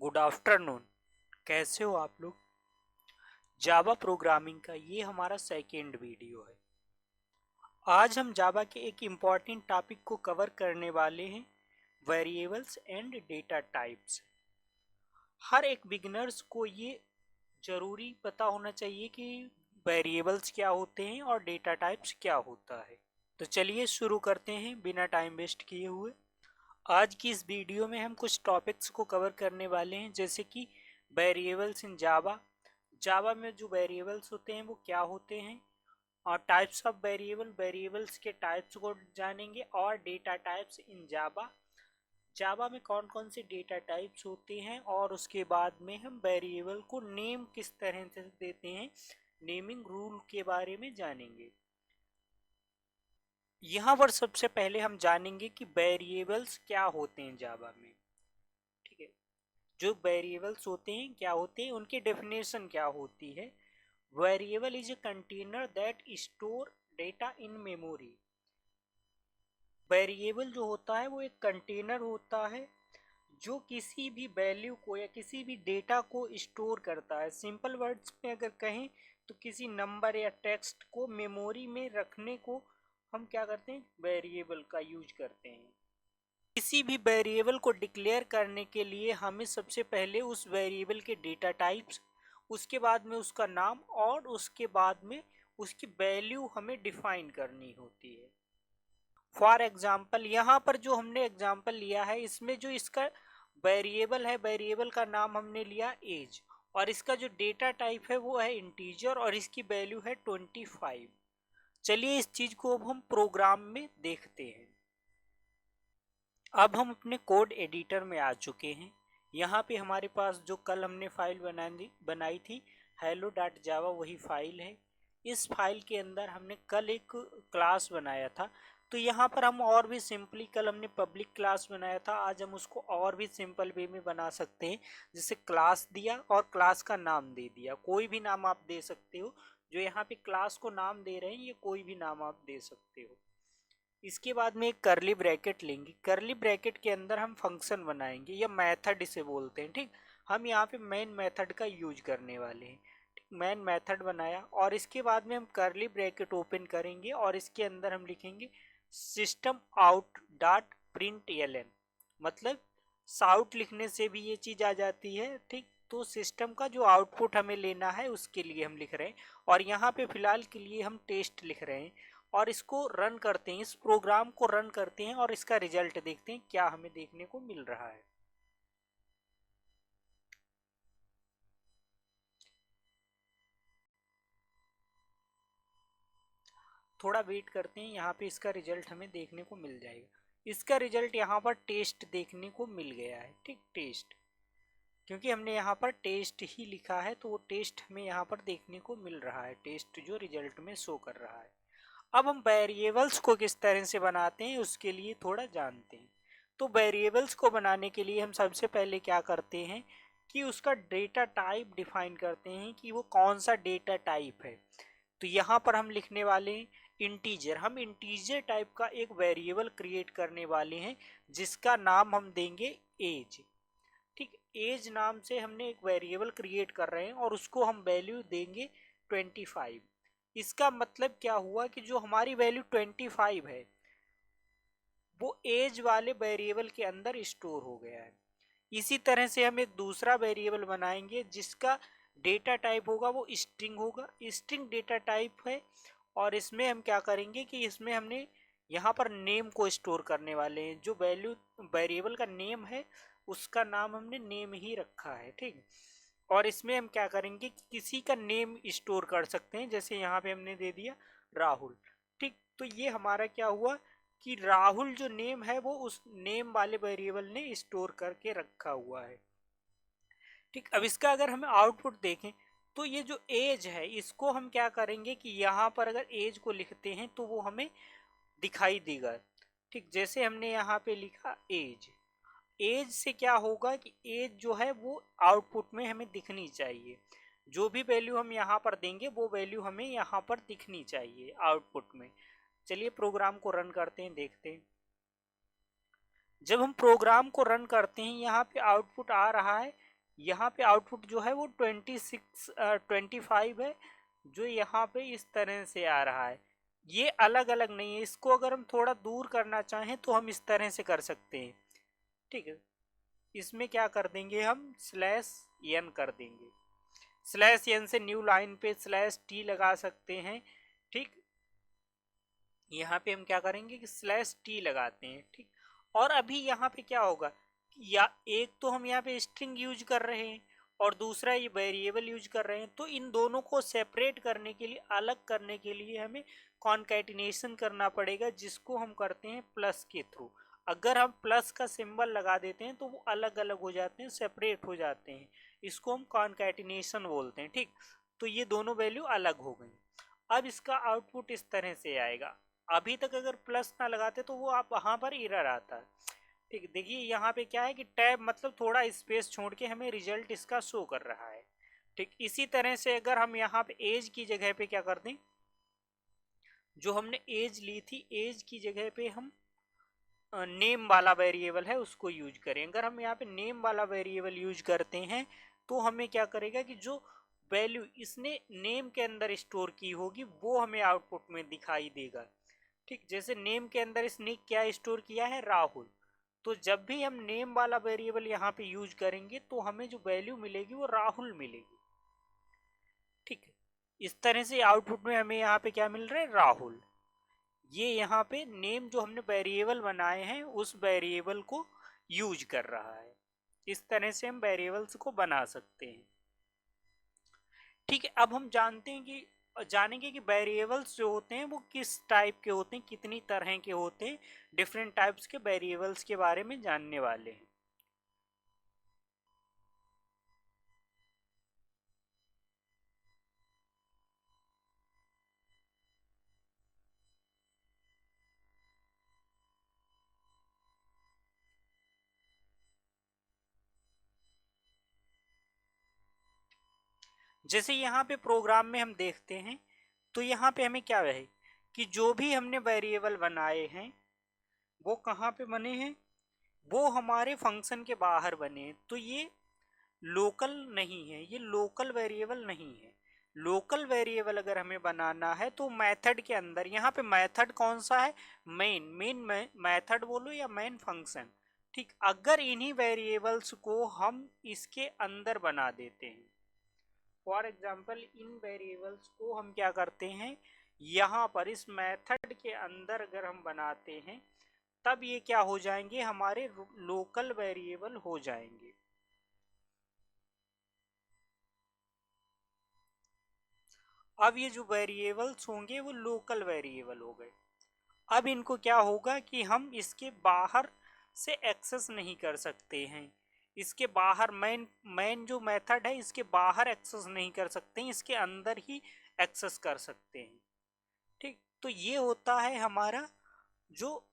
Good afternoon. कैसे हो आप लोग? जावा प्रोग्रामिंग का ये हमारा सेकेंड वीडियो है। आज हम जावा के एक इम्पॉर्टेंट टॉपिक को कवर करने वाले हैं, वेरिएबल्स एंड डेटा टाइप्स। हर एक बिगिनर्स को ये ज़रूरी पता होना चाहिए कि वेरिएबल्स क्या होते हैं और डेटा टाइप्स क्या होता है। तो चलिए शुरू करते हैं बिना टाइम वेस्ट किए हुए। आज की इस वीडियो में हम कुछ टॉपिक्स को कवर करने वाले हैं, जैसे कि वेरिएबल्स इन जावा, जावा में जो वेरिएबल्स होते हैं वो क्या होते हैं, और टाइप्स ऑफ वेरिएबल, वेरिएबल्स के टाइप्स को जानेंगे, और डेटा टाइप्स इन जावा, जावा में कौन कौन से डेटा टाइप्स होते हैं, और उसके बाद में हम वेरिएबल को नेम किस तरह से देते हैं, नेमिंग रूल के बारे में जानेंगे। यहाँ पर सबसे पहले हम जानेंगे कि वेरिएबल्स क्या होते हैं जावा में। ठीक है, जो वेरिएबल्स होते हैं क्या होते हैं, उनकी डेफिनेशन क्या होती है। Variable is a container that store data in memory. Variable जो होता है वो एक कंटेनर होता है जो किसी भी वैल्यू को या किसी भी डेटा को स्टोर करता है। सिंपल वर्ड्स में अगर कहें तो किसी नंबर या टेक्स्ट को मेमोरी में रखने को हम क्या करते हैं, वेरिएबल का यूज करते हैं। किसी भी वेरिएबल को डिक्लेयर करने के लिए हमें सबसे पहले उस वेरिएबल के डेटा टाइप्स, उसके बाद में उसका नाम, और उसके बाद में उसकी वैल्यू हमें डिफाइन करनी होती है। फॉर एग्जाम्पल, यहाँ पर जो हमने एग्जाम्पल लिया है इसमें जो इसका वेरिएबल है, वेरिएबल का नाम हमने लिया एज, और इसका जो डेटा टाइप है वो है इंटीजर, और इसकी वैल्यू है 25। चलिए इस चीज को अब हम प्रोग्राम में देखते हैं। अब हम अपने कोड एडिटर में आ चुके हैं। यहाँ पे हमारे पास जो कल हमने फाइल बनाई थी hello.java, वही फाइल है। इस फाइल के अंदर हमने कल एक क्लास बनाया था, तो यहाँ पर हम और भी सिंपली, कल हमने पब्लिक क्लास बनाया था, आज हम उसको और भी सिंपल वे में बना सकते हैं। जैसे क्लास दिया और क्लास का नाम दे दिया, कोई भी नाम आप दे सकते हो। जो यहाँ पे क्लास को नाम दे रहे हैं ये कोई भी नाम आप दे सकते हो। इसके बाद में एक करली ब्रैकेट लेंगे, करली ब्रैकेट के अंदर हम फंक्शन बनाएंगे या मेथड इसे बोलते हैं। ठीक, हम यहाँ पे मेन मेथड का यूज करने वाले हैं। ठीक, मेन मेथड बनाया और इसके बाद में हम करली ब्रैकेट ओपन करेंगे और इसके अंदर हम लिखेंगे system out dot print L, मतलब साउट लिखने से भी ये चीज़ आ जाती है। ठीक, तो सिस्टम का जो आउटपुट हमें लेना है उसके लिए हम लिख रहे हैं, और यहाँ पे फिलहाल के लिए हम टेस्ट लिख रहे हैं। और इसको रन करते हैं, इस प्रोग्राम को रन करते हैं और इसका रिजल्ट देखते हैं क्या हमें देखने को मिल रहा है। थोड़ा वेट करते हैं, यहाँ पे इसका रिजल्ट हमें देखने को मिल जाएगा। इसका रिजल्ट यहाँ पर टेस्ट देखने को मिल गया है। ठीक, टेस्ट, क्योंकि हमने यहाँ पर टेस्ट ही लिखा है तो वो टेस्ट हमें यहाँ पर देखने को मिल रहा है, टेस्ट जो रिजल्ट में शो कर रहा है। अब हम वेरिएबल्स को किस तरह से बनाते हैं उसके लिए थोड़ा जानते हैं। तो वेरिएबल्स को बनाने के लिए हम सबसे पहले क्या करते हैं कि उसका डेटा टाइप डिफाइन करते हैं कि वो कौन सा डेटा टाइप है। तो यहाँ पर हम लिखने वाले हैं इंटीजर। हम इंटीजर टाइप का एक वेरिएबल क्रिएट करने वाले हैं जिसका नाम हम देंगे एज। ठीक, एज नाम से हमने एक वेरिएबल क्रिएट कर रहे हैं और उसको हम वैल्यू देंगे 25। इसका मतलब क्या हुआ कि जो हमारी वैल्यू 25 है वो एज वाले वेरिएबल के अंदर स्टोर हो गया है। इसी तरह से हम एक दूसरा वेरिएबल बनाएंगे जिसका डेटा टाइप होगा वो स्ट्रिंग होगा, स्ट्रिंग डेटा टाइप है। और इसमें हम क्या करेंगे कि इसमें हमने यहाँ पर नेम को स्टोर करने वाले हैं। जो वैल्यू वेरिएबल का नेम है उसका नाम हमने नेम ही रखा है। ठीक, और इसमें हम क्या करेंगे कि किसी का नेम स्टोर कर सकते हैं, जैसे यहाँ पे हमने दे दिया राहुल। ठीक, तो ये हमारा क्या हुआ कि राहुल जो नेम है वो उस नेम वाले वेरिएबल ने स्टोर करके रखा हुआ है। ठीक, अब इसका अगर हम आउटपुट देखें तो ये जो एज है इसको हम क्या करेंगे कि यहाँ पर अगर एज को लिखते हैं तो वो हमें दिखाई देगा। ठीक, जैसे हमने यहाँ पे लिखा एज, एज से क्या होगा कि एज जो है वो आउटपुट में हमें दिखनी चाहिए। जो भी वैल्यू हम यहाँ पर देंगे वो वैल्यू हमें यहाँ पर दिखनी चाहिए आउटपुट में। चलिए प्रोग्राम को रन करते हैं, देखते हैं। जब हम प्रोग्राम को रन करते हैं यहाँ पे आउटपुट आ रहा है यहाँ पे आउटपुट जो है वो 25 है, जो यहाँ पे इस तरह से आ रहा है। ये अलग अलग नहीं है, इसको अगर हम थोड़ा दूर करना चाहें तो हम इस तरह से कर सकते हैं। ठीक है, इसमें क्या कर देंगे, हम /n कर देंगे। /n से न्यू लाइन पे /t लगा सकते हैं। ठीक, यहाँ पे हम क्या करेंगे कि /t लगाते हैं। ठीक, और अभी यहाँ पे क्या होगा, या एक तो हम यहाँ पे स्ट्रिंग यूज कर रहे हैं और दूसरा ये वेरिएबल यूज कर रहे हैं, तो इन दोनों को सेपरेट करने के लिए, अलग करने के लिए हमें कॉन्कैटिनेशन करना पड़ेगा, जिसको हम करते हैं प्लस के थ्रू। अगर हम प्लस का सिंबल लगा देते हैं तो वो अलग अलग हो जाते हैं, सेपरेट हो जाते हैं, इसको हम कॉन्कैटिनेशन बोलते हैं। ठीक, तो ये दोनों वैल्यू अलग हो गई। अब इसका आउटपुट इस तरह से आएगा। अभी तक अगर प्लस ना लगाते तो वो आप वहां पर एरर आता है। ठीक, देखिए यहाँ पे क्या है कि टैब मतलब थोड़ा स्पेस छोड़ के हमें रिजल्ट इसका शो कर रहा है। ठीक, इसी तरह से अगर हम यहाँ पे एज की जगह पे क्या कर दें, जो हमने एज ली थी, एज की जगह पे हम नेम वाला वेरिएबल है उसको यूज करें। अगर हम यहाँ पे नेम वाला वेरिएबल यूज करते हैं तो हमें क्या करेगा कि जो वैल्यू इसने नेम के अंदर स्टोर की होगी वो हमें आउटपुट में दिखाई देगा। ठीक, जैसे नेम के अंदर इसने क्या स्टोर किया है, राहुल, तो जब भी हम नेम वाला वेरिएबल यहाँ पे यूज करेंगे तो हमें जो वैल्यू मिलेगी वो राहुल मिलेगी। ठीक, इस तरह से आउटपुट में हमें यहाँ पे क्या मिल रहा है, राहुल। ये यहाँ पे नेम जो हमने वेरिएबल बनाए हैं उस वेरिएबल को यूज कर रहा है। इस तरह से हम वेरिएबल्स को बना सकते हैं। ठीक है, अब हम जानेंगे कि वेरिएबल्स जो होते हैं वो किस टाइप के होते हैं, कितनी तरह के होते हैं। डिफरेंट टाइप्स के वेरिएबल्स के बारे में जानने वाले हैं। जैसे यहाँ पे प्रोग्राम में हम देखते हैं तो यहाँ पे हमें क्या है कि जो भी हमने वेरिएबल बनाए हैं वो कहाँ पे बने हैं, वो हमारे फंक्शन के बाहर बने हैं। तो ये लोकल नहीं है, ये लोकल वेरिएबल नहीं है। लोकल वेरिएबल अगर हमें बनाना है तो मेथड के अंदर, यहाँ पे मेथड कौन सा है, मेन मेथड बोलो या मेन फंक्शन। ठीक, अगर इन्हीं वेरिएबल्स को हम इसके अंदर बना देते हैं, फॉर एग्जाम्पल इन वेरिएबल्स को हम क्या करते हैं, यहाँ पर इस मेथड के अंदर अगर हम बनाते हैं तब ये क्या हो जाएंगे, हमारे लोकल वेरिएबल हो जाएंगे। अब ये जो वेरिएबल्स होंगे वो लोकल वेरिएबल हो गए। अब इनको क्या होगा कि हम इसके बाहर से एक्सेस नहीं कर सकते हैं, इसके बाहर मेन जो मेथड है इसके बाहर एक्सेस नहीं कर सकते हैं, इसके अंदर ही एक्सेस कर सकते हैं। ठीक, तो ये होता है हमारा जो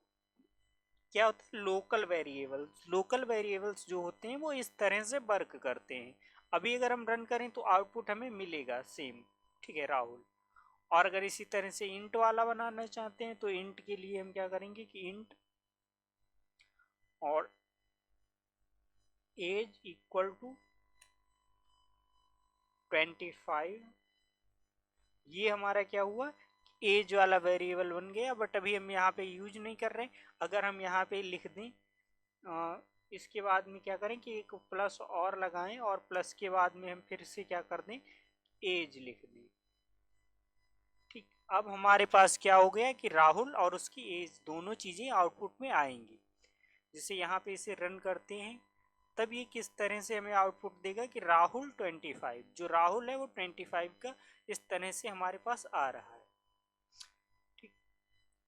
क्या होता है, लोकल वेरिएबल्स। लोकल वेरिएबल्स जो होते हैं वो इस तरह से वर्क करते हैं। अभी अगर हम रन करें तो आउटपुट हमें मिलेगा सेम। ठीक है, राहुल। और अगर इसी तरह से इंट वाला बनाना चाहते हैं तो इंट के लिए हम क्या करेंगे कि इंट और एज इक्वल टू 25, ये हमारा क्या हुआ, एज वाला वेरिएबल बन गया। बट अभी हम यहाँ पे यूज नहीं कर रहे हैं। अगर हम यहाँ पे लिख दें इसके बाद में क्या करें कि एक प्लस और लगाएं और प्लस के बाद में हम फिर से क्या कर दें, एज लिख दें। ठीक, अब हमारे पास क्या हो गया कि राहुल और उसकी एज दोनों चीज़ें आउटपुट में आएंगी। जैसे यहाँ पे इसे रन करते हैं तब ये किस तरह से हमें आउटपुट देगा कि राहुल 25, जो राहुल है वो 25 का इस तरह से हमारे पास आ रहा है। ठीक,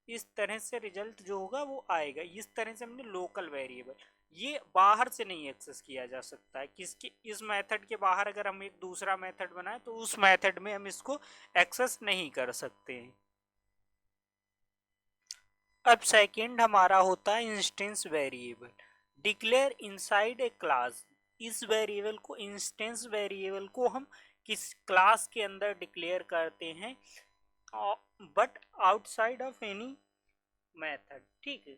इस तरह से रिजल्ट जो होगा वो आएगा। इस तरह से हमने लोकल वेरिएबल, ये बाहर से नहीं एक्सेस किया जा सकता है। किसके, इस मेथड के बाहर अगर हम एक दूसरा मेथड बनाए तो उस मेथड में हम इसको एक्सेस नहीं कर सकते हैं। अब सेकंड हमारा होता है instance variable, declare inside a class. इस वेरिएबल को, इंस्टेंस वेरिएबल को हम किस क्लास के अंदर डिक्लेयर करते हैं, but outside of any method. ठीक है,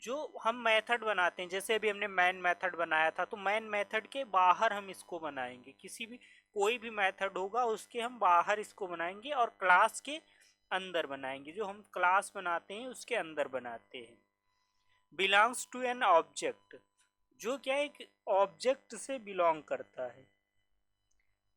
जो हम मेथड बनाते हैं, जैसे अभी हमने मैन मेथड बनाया था, तो मैन मेथड के बाहर हम इसको बनाएंगे, किसी भी कोई भी मेथड होगा उसके हम बाहर इसको बनाएंगे और क्लास के अंदर बनाएंगे, जो हम क्लास बनाते हैं उसके अंदर बनाते हैं। बिलोंग्स टू एन ऑब्जेक्ट, जो क्या एक ऑब्जेक्ट से बिलोंग करता है।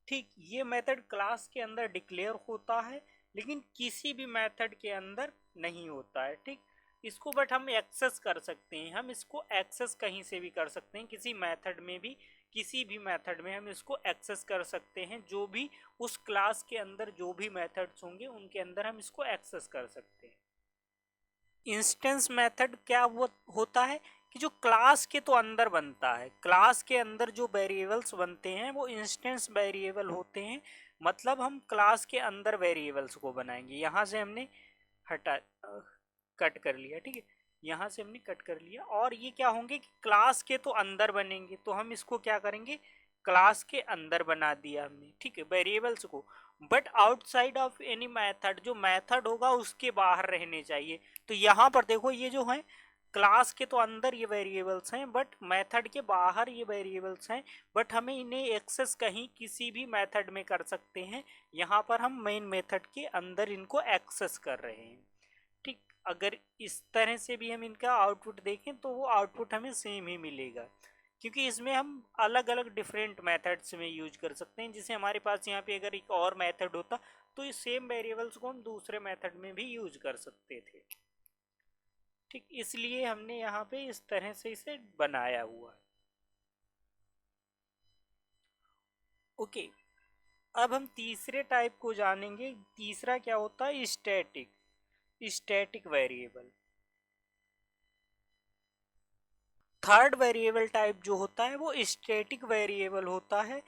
ठीक, ये मेथड क्लास के अंदर डिक्लेयर होता है लेकिन किसी भी मेथड के अंदर नहीं होता है। ठीक, इसको बट हम एक्सेस कर सकते हैं, हम इसको एक्सेस कहीं से भी कर सकते हैं, किसी मेथड में भी, किसी भी मेथड में हम इसको एक्सेस कर सकते हैं, जो भी उस क्लास के अंदर जो भी मेथड्स होंगे उनके अंदर हम इसको एक्सेस कर सकते हैं। इंस्टेंस मेथड क्या वो होता है कि जो क्लास के तो अंदर बनता है, क्लास के अंदर जो वेरिएबल्स बनते हैं वो इंस्टेंस वेरिएबल होते हैं। मतलब हम क्लास के अंदर वेरिएबल्स को बनाएंगे। यहाँ से हमने हटा कट कर लिया, ठीक है, यहाँ से हमने कट कर लिया, और ये क्या होंगे कि क्लास के तो अंदर बनेंगे, तो हम इसको क्या करेंगे, क्लास के अंदर बना दिया हमने, ठीक है, वेरिएबल्स को। But outside of any method, जो मेथड होगा उसके बाहर रहने चाहिए। तो यहाँ पर देखो ये जो है क्लास के तो अंदर ये वेरिएबल्स हैं बट मेथड के बाहर ये वेरिएबल्स हैं, बट हमें इन्हें एक्सेस कहीं किसी भी मेथड में कर सकते हैं। यहाँ पर हम मेन मेथड के अंदर इनको एक्सेस कर रहे हैं। ठीक, अगर इस तरह से भी हम इनका आउटपुट देखें तो वो आउटपुट हमें सेम ही मिलेगा, क्योंकि इसमें हम अलग अलग डिफरेंट मेथड्स में यूज कर सकते हैं। जैसे हमारे पास यहाँ पे अगर एक और मेथड होता तो इस सेम वेरिएबल्स को हम दूसरे मेथड में भी यूज कर सकते थे। ठीक, इसलिए हमने यहाँ पे इस तरह से इसे बनाया हुआ है। ओके, अब हम तीसरे टाइप को जानेंगे। तीसरा क्या होता है, static, static variable. Third variable type जो होता है वो स्टैटिक वेरिएबल होता है,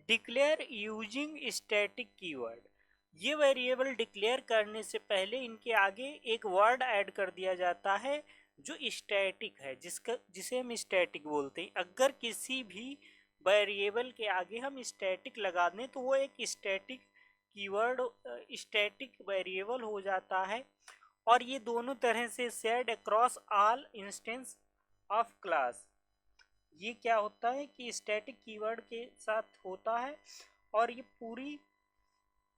डिक्लेयर यूजिंग स्टैटिक कीवर्ड। ये वेरिएबल डिक्लेयर करने से पहले इनके आगे एक वर्ड ऐड कर दिया जाता है जो स्टैटिक है, जिसे हम स्टैटिक बोलते हैं। अगर किसी भी वेरिएबल के आगे हम स्टैटिक लगा दें तो वो एक स्टैटिक कीवर्ड, स्टैटिक वेरिएबल हो जाता है। और ये दोनों तरह से said across all instance of class. ये क्या होता है कि स्टैटिक कीवर्ड के साथ होता है और ये पूरी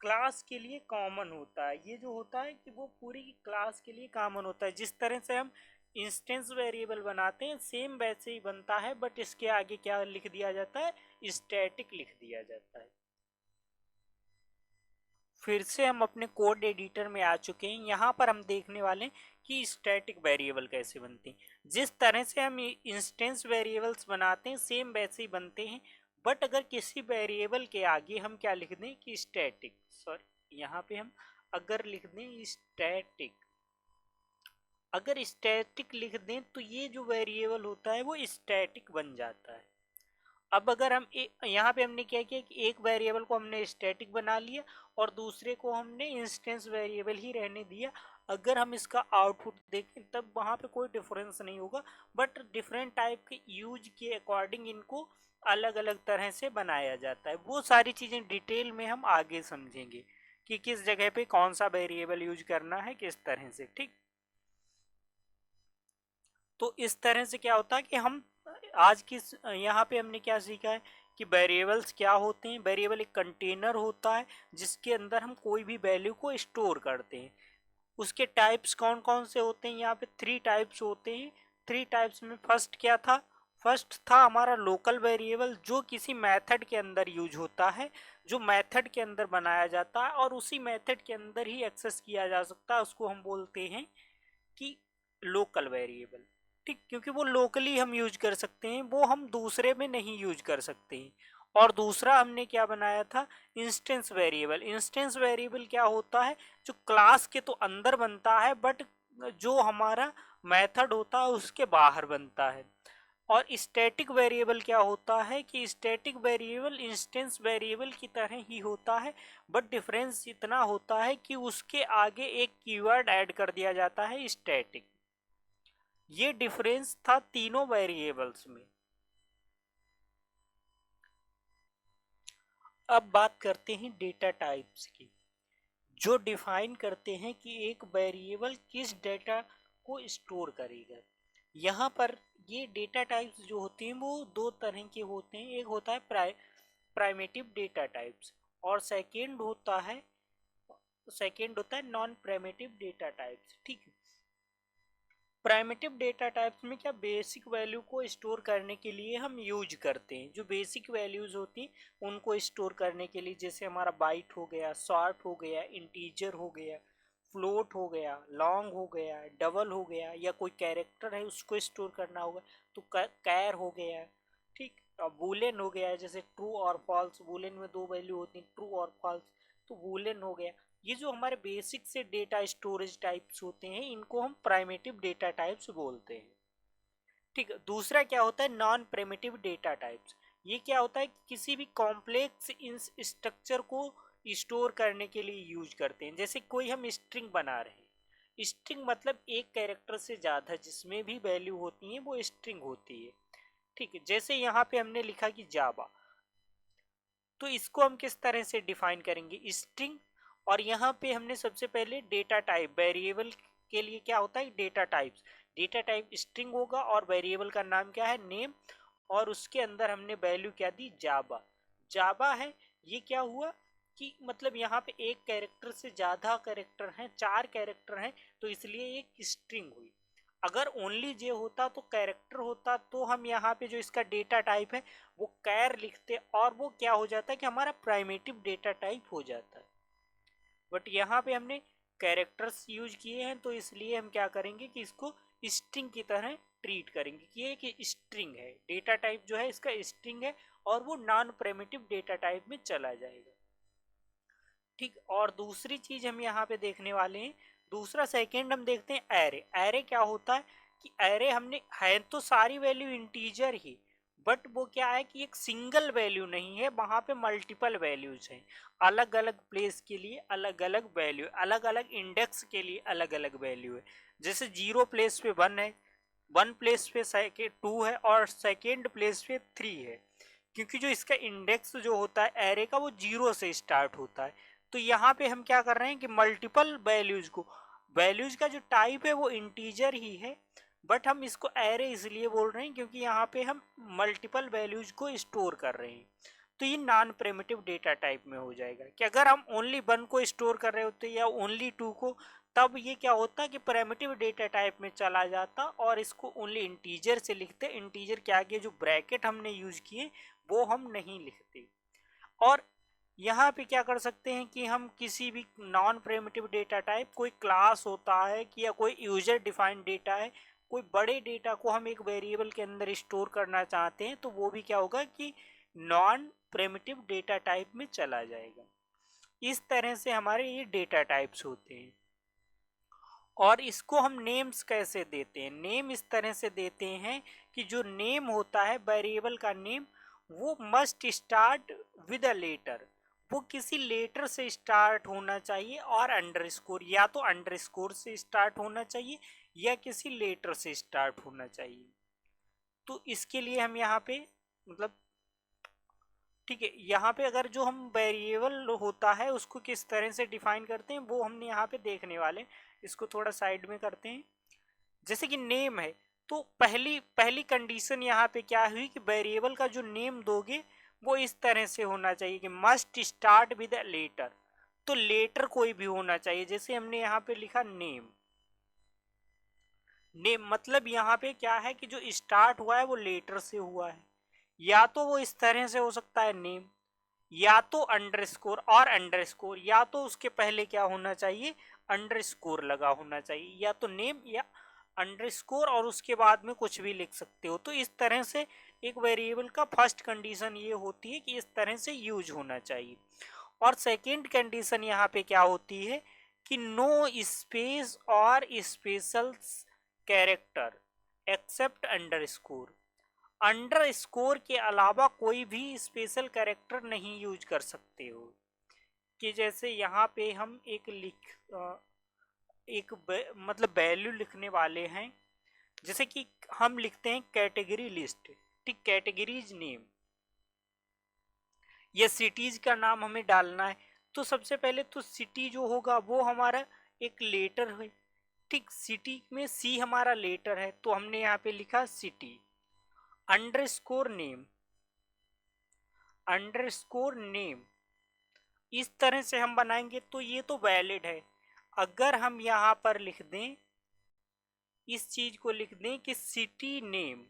क्लास के लिए कॉमन होता है। ये जो होता है कि वो पूरी क्लास के लिए कॉमन होता है। जिस तरह से हम इंस्टेंस वेरिएबल बनाते हैं सेम वैसे ही बनता है, बट इसके आगे क्या लिख दिया जाता है, स्टैटिक लिख दिया जाता है। फिर से हम अपने कोड एडिटर में आ चुके हैं। यहाँ पर हम देखने वाले हैं कि स्टैटिक वेरिएबल कैसे बनते हैं। जिस तरह से हम इंस्टेंस वेरिएबल्स बनाते हैं सेम वैसे ही बनते हैं, बट अगर किसी वेरिएबल के आगे हम क्या लिख दें कि स्टैटिक, सॉरी यहाँ पे हम अगर लिख दें स्टैटिक, अगर स्टैटिक लिख दें तो ये जो वेरिएबल होता है वो स्टैटिक बन जाता है। अब अगर हम यहाँ पे हमने क्या किया कि एक वेरिएबल को हमने स्टैटिक बना लिया और दूसरे को हमने इंस्टेंस वेरिएबल ही रहने दिया। अगर हम इसका आउटपुट देखें तब वहाँ पे कोई डिफरेंस नहीं होगा, बट डिफरेंट टाइप के यूज के अकॉर्डिंग इनको अलग अलग तरह से बनाया जाता है। वो सारी चीज़ें डिटेल में हम आगे समझेंगे कि किस जगह पे कौन सा वेरिएबल यूज करना है किस तरह से। ठीक, तो इस तरह से क्या होता है कि हम आज की यहाँ पे हमने क्या सीखा है कि वेरिएबल्स क्या होते हैं। वेरिएबल एक कंटेनर होता है जिसके अंदर हम कोई भी वैल्यू को स्टोर करते हैं। उसके टाइप्स कौन कौन से होते हैं, यहाँ पे 3 टाइप्स होते हैं। 3 टाइप्स में फर्स्ट क्या था, फर्स्ट था हमारा लोकल वेरिएबल, जो किसी मेथड के अंदर यूज होता है, जो मेथड के अंदर बनाया जाता है और उसी मेथड के अंदर ही एक्सेस किया जा सकता है। उसको हम बोलते हैं कि लोकल वेरिएबल। ठीक, क्योंकि वो लोकली हम यूज कर सकते हैं, वो हम दूसरे में नहीं यूज कर सकते हैं। और दूसरा हमने क्या बनाया था, इंस्टेंस वेरिएबल। इंस्टेंस वेरिएबल क्या होता है, जो क्लास के तो अंदर बनता है बट जो हमारा मेथड होता है उसके बाहर बनता है। और स्टैटिक वेरिएबल क्या होता है कि स्टैटिक वेरिएबल इंस्टेंस वेरिएबल की तरह ही होता है, बट डिफरेंस इतना होता है कि उसके आगे एक कीवर्ड ऐड कर दिया जाता है, स्टैटिक। ये डिफरेंस था तीनों वेरिएबल्स में। अब बात करते हैं डेटा टाइप्स की, जो डिफाइन करते हैं कि एक वेरिएबल किस डेटा को स्टोर करेगा। यहाँ पर ये डेटा टाइप्स जो होते हैं वो दो तरह के होते हैं। एक होता है प्राइमेटिव डेटा टाइप्स और सेकेंड होता है नॉन प्राइमेटिव डेटा टाइप्स। ठीक है, प्राइमेटिव डेटा टाइप्स में क्या बेसिक वैल्यू को स्टोर करने के लिए हम यूज करते हैं। जो बेसिक वैल्यूज होती हैं उनको स्टोर करने के लिए, जैसे हमारा बाइट हो गया, शॉर्ट हो गया, इंटीजर हो गया, फ्लोट हो गया, लॉन्ग हो गया, डबल हो गया, या कोई कैरेक्टर है उसको स्टोर करना होगा तो कैर हो गया। ठीक, अब बूलियन हो गया, जैसे ट्रू और फॉल्स, बूलियन में दो वैल्यू होती हैं, ट्रू और फॉल्स, तो बूलियन हो गया। ये जो हमारे बेसिक से डेटा स्टोरेज टाइप्स होते हैं इनको हम प्राइमेटिव डेटा टाइप्स बोलते हैं। ठीक है, दूसरा क्या होता है नॉन प्राइमेटिव डेटा टाइप्स। ये क्या होता है कि किसी भी कॉम्प्लेक्स स्ट्रक्चर को स्टोर करने के लिए यूज करते हैं। जैसे कोई हम स्ट्रिंग बना रहे हैं, स्ट्रिंग मतलब एक कैरेक्टर से ज़्यादा जिसमें भी वैल्यू होती है वो स्ट्रिंग होती है। ठीक है, जैसे यहाँ पे हमने लिखा कि जावा, तो इसको हम किस तरह से डिफाइन करेंगे, स्ट्रिंग। और यहाँ पे हमने सबसे पहले डेटा टाइप, वेरिएबल के लिए क्या होता है data types, data type string होगा और वेरिएबल का नाम क्या है नेम, और उसके अंदर हमने वैल्यू क्या दी जावा। जावा है, ये क्या हुआ कि मतलब यहाँ पे एक कैरेक्टर से ज्यादा कैरेक्टर हैं, 4 कैरेक्टर हैं, तो इसलिए एक स्ट्रिंग हुई। अगर ओनली जे होता तो कैरेक्टर होता तो हम यहाँ पे जो इसका डेटा टाइप है वो कैर लिखते और वो क्या हो जाता है कि हमारा प्राइमेटिव डेटा टाइप हो जाता है। बट यहाँ पे हमने कैरेक्टर्स यूज किए हैं तो इसलिए हम क्या करेंगे कि इसको स्ट्रिंग की तरह ट्रीट करेंगे कि ये एक स्ट्रिंग है, डेटा टाइप जो है इसका स्ट्रिंग है और वो नॉन प्राइमेटिव डेटा टाइप में चला जाएगा। ठीक, और दूसरी चीज हम यहाँ पे देखने वाले हैं, दूसरा सेकेंड हम देखते हैं एरे। एरे क्या होता है कि एरे हमने है तो सारी वैल्यू इंटीजर ही, बट वो क्या है कि एक सिंगल वैल्यू नहीं है, वहां पे मल्टीपल वैल्यूज हैं, अलग अलग प्लेस के लिए अलग अलग वैल्यू, अलग अलग इंडेक्स के लिए अलग अलग वैल्यू है। जैसे 0 प्लेस पे 1 है, 1 प्लेस पे 2 है और सेकेंड प्लेस पे 3 है, क्योंकि जो इसका इंडेक्स जो होता है एरे का वो 0 से स्टार्ट होता है। तो यहाँ पे हम क्या कर रहे हैं कि मल्टीपल वैल्यूज को, वैल्यूज का जो टाइप है वो इंटीजर ही है, बट हम इसको एरे इसलिए बोल रहे हैं क्योंकि यहाँ पे हम मल्टीपल वैल्यूज को स्टोर कर रहे हैं। तो ये नॉन प्रिमिटिव डेटा टाइप में हो जाएगा कि अगर हम ओनली 1 को स्टोर कर रहे होते या ओनली 2 को, तब ये क्या होता कि प्रिमिटिव डेटा टाइप में चला जाता और इसको ओनली इंटीजर से लिखते। इंटीजर के आगे जो ब्रैकेट हमने यूज किए वो हम नहीं लिखते। और यहाँ पे क्या कर सकते हैं कि हम किसी भी नॉन प्रिमिटिव डेटा टाइप, कोई क्लास होता है कि या कोई यूजर डिफाइंड डेटा है, कोई बड़े डेटा को हम एक वेरिएबल के अंदर स्टोर करना चाहते हैं तो वो भी क्या होगा कि नॉन प्रिमिटिव डेटा टाइप में चला जाएगा। इस तरह से हमारे ये डेटा टाइप्स होते हैं। और इसको हम नेम्स कैसे देते हैं, नेम इस तरह से देते हैं कि जो नेम होता है वेरिएबल का नेम वो must start with a letter, वो किसी लेटर से स्टार्ट होना चाहिए, और अंडरस्कोर, या तो अंडरस्कोर से स्टार्ट होना चाहिए या किसी लेटर से स्टार्ट होना चाहिए। तो इसके लिए हम यहाँ पे मतलब ठीक है, यहाँ पे अगर जो हम वेरिएबल होता है उसको किस तरह से डिफाइन करते हैं वो हमने यहाँ पे देखने वाले, इसको थोड़ा साइड में करते हैं। जैसे कि नेम है तो पहली पहली कंडीशन यहाँ पे क्या हुई कि वेरिएबल का जो नेम दोगे वो इस तरह से होना चाहिए कि must start with a letter, तो लेटर कोई भी होना चाहिए। जैसे हमने यहाँ पे लिखा नेम, नेम मतलब यहाँ पे क्या है कि जो स्टार्ट हुआ है वो लेटर से हुआ है, या तो वो इस तरह से हो सकता है नेम, या तो अंडरस्कोर और अंडरस्कोर, या तो उसके पहले क्या होना चाहिए अंडरस्कोर लगा होना चाहिए, या तो नेम या अंडरस्कोर और उसके बाद में कुछ भी लिख सकते हो। तो इस तरह से एक वेरिएबल का फर्स्ट कंडीशन ये होती है कि इस तरह से यूज होना चाहिए। और सेकंड कंडीशन यहाँ पे क्या होती है कि नो स्पेस और special character except underscore, underscore के अलावा कोई भी स्पेशल कैरेक्टर नहीं यूज कर सकते हो। कि जैसे यहाँ पे हम मतलब वैल्यू लिखने वाले हैं, जैसे कि हम लिखते हैं कैटेगरी लिस्ट, ठीक, कैटेगरीज नेम या सिटीज का नाम हमें डालना है, तो सबसे पहले तो सिटी जो होगा वो हमारा एक लेटर है, ठीक, सिटी में सी हमारा लेटर है तो हमने यहाँ पे लिखा city underscore name, underscore name. इस तरह से हम बनाएंगे तो ये तो वैलिड है। अगर हम यहाँ पर लिख दें, इस चीज को लिख दें कि सिटी नेम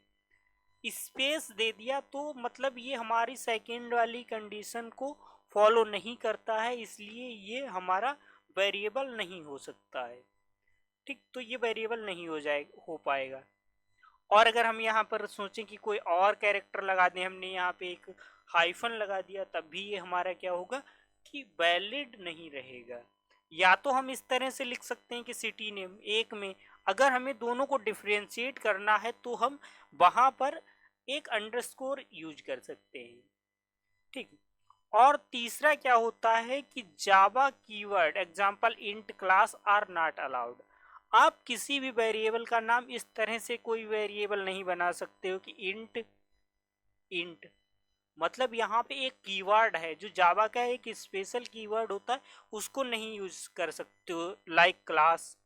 स्पेस दे दिया, तो मतलब ये हमारी सेकेंड वाली कंडीशन को फॉलो नहीं करता है, इसलिए ये हमारा वेरिएबल नहीं हो सकता है। ठीक, तो ये वेरिएबल नहीं हो पाएगा। और अगर हम यहाँ पर सोचें कि कोई और कैरेक्टर लगा दें, हमने यहाँ पे एक हाइफन लगा दिया, तब भी ये हमारा क्या होगा कि वैलिड नहीं रहेगा। या तो हम इस तरह से लिख सकते हैं कि सिटी नेम एक में, अगर हमें दोनों को डिफ्रेंशिएट करना है तो हम वहां पर एक अंडरस्कोर यूज कर सकते हैं। ठीक, और तीसरा क्या होता है कि Java keyword example int class are not allowed. आप किसी भी वेरिएबल का नाम इस तरह से कोई वेरिएबल नहीं बना सकते हो कि इंट इंट, मतलब यहाँ पे एक कीवर्ड है जो जावा का एक स्पेशल कीवर्ड होता है, उसको नहीं यूज कर सकते हो। Like class,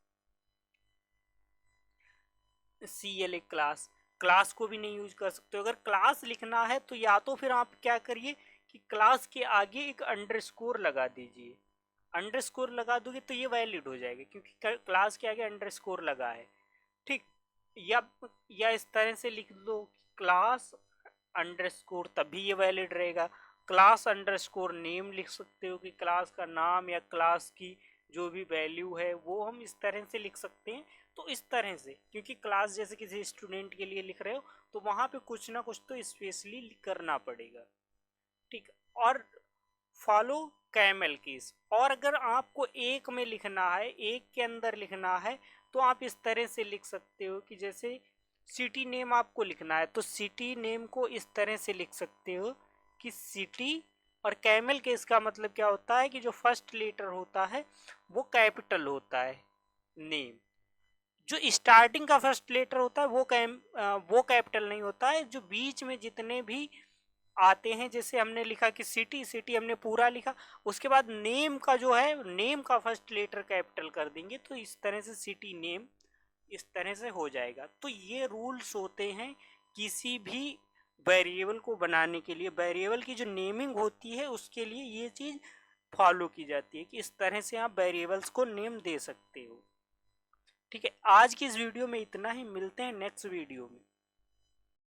CLA class, class को भी नहीं यूज कर सकते हो। अगर क्लास लिखना है तो या तो फिर आप क्या करिए कि क्लास के आगे एक अंडरस्कोर लगा दीजिए, अंडरस्कोर लगा दोगे तो ये वैलिड हो जाएगा क्योंकि क्लास के आगे अंडरस्कोर लगा है। ठीक, या इस तरह से लिख दो क्लास अंडरस्कोर, तभी ये वैलिड रहेगा। क्लास अंडरस्कोर नेम लिख सकते हो कि क्लास का नाम या क्लास की जो भी वैल्यू है वो हम इस तरह से लिख सकते हैं। तो इस तरह से, क्योंकि क्लास जैसे किसी स्टूडेंट के लिए लिख रहे हो तो वहां पे कुछ ना कुछ तो स्पेशली करना पड़ेगा। ठीक, और फॉलो कैमल केस। और अगर आपको एक में लिखना है, एक के अंदर लिखना है, तो आप इस तरह से लिख सकते हो कि जैसे सिटी नेम आपको लिखना है तो सिटी नेम को इस तरह से लिख सकते हो कि सिटी, और कैमल केस का मतलब क्या होता है कि जो फर्स्ट लेटर होता है वो कैपिटल होता है नेम, जो स्टार्टिंग का फर्स्ट लेटर होता है वो कैपिटल नहीं होता है। जो बीच में जितने भी आते हैं, जैसे हमने लिखा कि सिटी, सिटी हमने पूरा लिखा, उसके बाद नेम का जो है, नेम का फर्स्ट लेटर कैपिटल कर देंगे, तो इस तरह से सिटी नेम इस तरह से हो जाएगा। तो ये रूल्स होते हैं किसी भी वेरिएबल को बनाने के लिए। वेरिएबल की जो नेमिंग होती है उसके लिए ये चीज फॉलो की जाती है कि इस तरह से आप वेरिएबल्स को नेम दे सकते हो। ठीक है, आज की इस वीडियो में इतना ही, मिलते हैं नेक्स्ट वीडियो में।